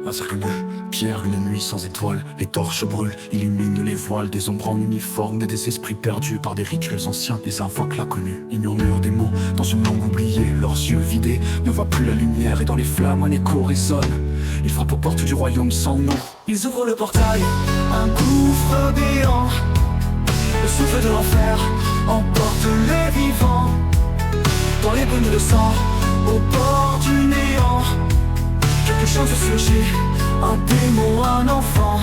Un cercle bleu, pierre, une nuit sans étoiles. Les torches brûlent, illuminent les voiles. Des ombres en uniforme et des esprits perdus par des rituels anciens. Ils invoquent l'inconnu, ils murmurent des mots dans une langue oubliée. Leurs yeux vidés ne voient plus la lumière et dans les flammes un écho résonne. Ils frappent aux portes du royaume sans nom. Ils ouvrent le portail, un gouffre béant. Le souffle de l'enfer emporte les vivants. Dans les brumes de sang, au bord du néant, quelque chose surgit, un démon, un enfant.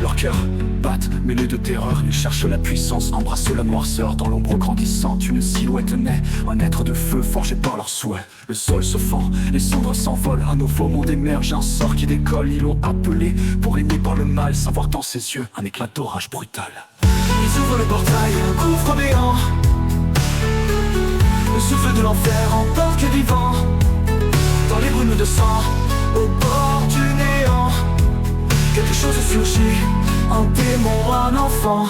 Leurs cœurs battent, mêlés de terreur. Ils cherchent la puissance, embrassent la noirceur. Dans l'ombre grandissante, une silhouette naît, un être de feu forgé par leurs souhaits. Le sol se fend, les cendres s'envolent. Un nouveau monde émerge, un sort qui décolle. Ils l'ont appelé pour aimer par le mal, sans voir dans ses yeux un éclat d'orage brutal. Ils ouvrent le portail, un gouffre béant. Le souffle de l'enfer emporte les vivants. Dans les brumes de sang, au bord du néant, quelque chose surgit, un démon, un enfant.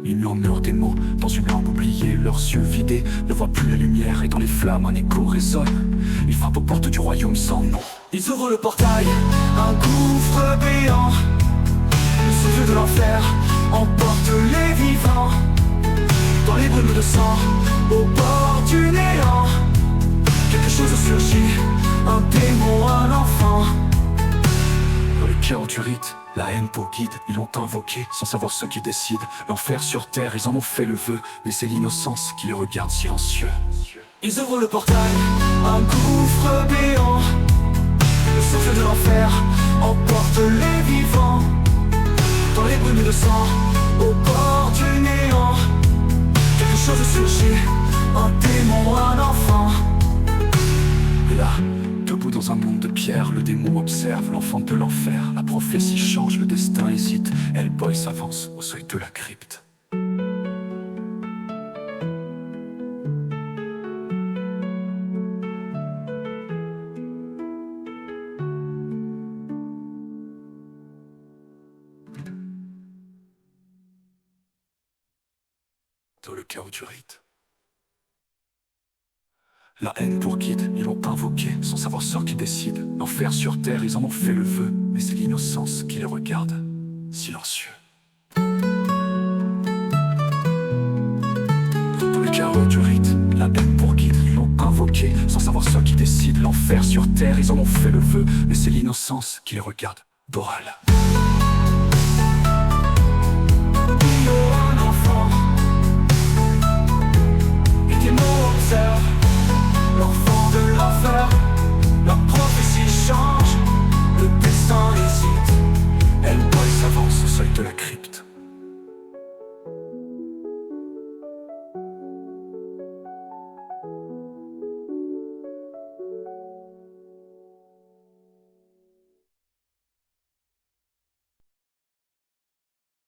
Ils murmurent des mots dans une langue oubliée. Leurs yeux vidés ne voient plus la lumière et dans les flammes un écho résonne. Ils frappent aux portes du royaume sans nom. Ils ouvrent le portail, un gouffre béant. Le souffle de l'enfer emporte les vivants. Dans les brumes de sang, au bord du néant, quelque chose surgit, un démon, un enfant. Dans le chaos du rite, la haine pour guide, ils l'ont invoqué sans savoir ce qui décide. L'enfer sur terre, ils en ont fait le vœu, mais c'est l'innocence qui les regarde silencieux. Ils ouvrent le portail, un gouffre béant. Le souffle de l'enfer emporte les vivants. Dans les brumes de sang, au bord du néant, quelque chose surgit, un démon, un enfant. Et là, debout dans un monde de pierre, le démon observe l'enfant de l'enfer. La prophétie change, le destin hésite. Hellboy s'avance au seuil de la crypte. Dans le chaos du rite, la haine pour guide, ils l'ont invoqué sans savoir ce qui décide. L'enfer sur terre, ils en ont fait le vœu, mais c'est l'innocence qui les regarde, silencieux. Dans le chaos du rite, la haine pour guide, ils l'ont invoqué sans savoir ce qui décide. L'enfer sur terre, ils en ont fait le vœu, mais c'est l'innocence qui les regarde, d'oral.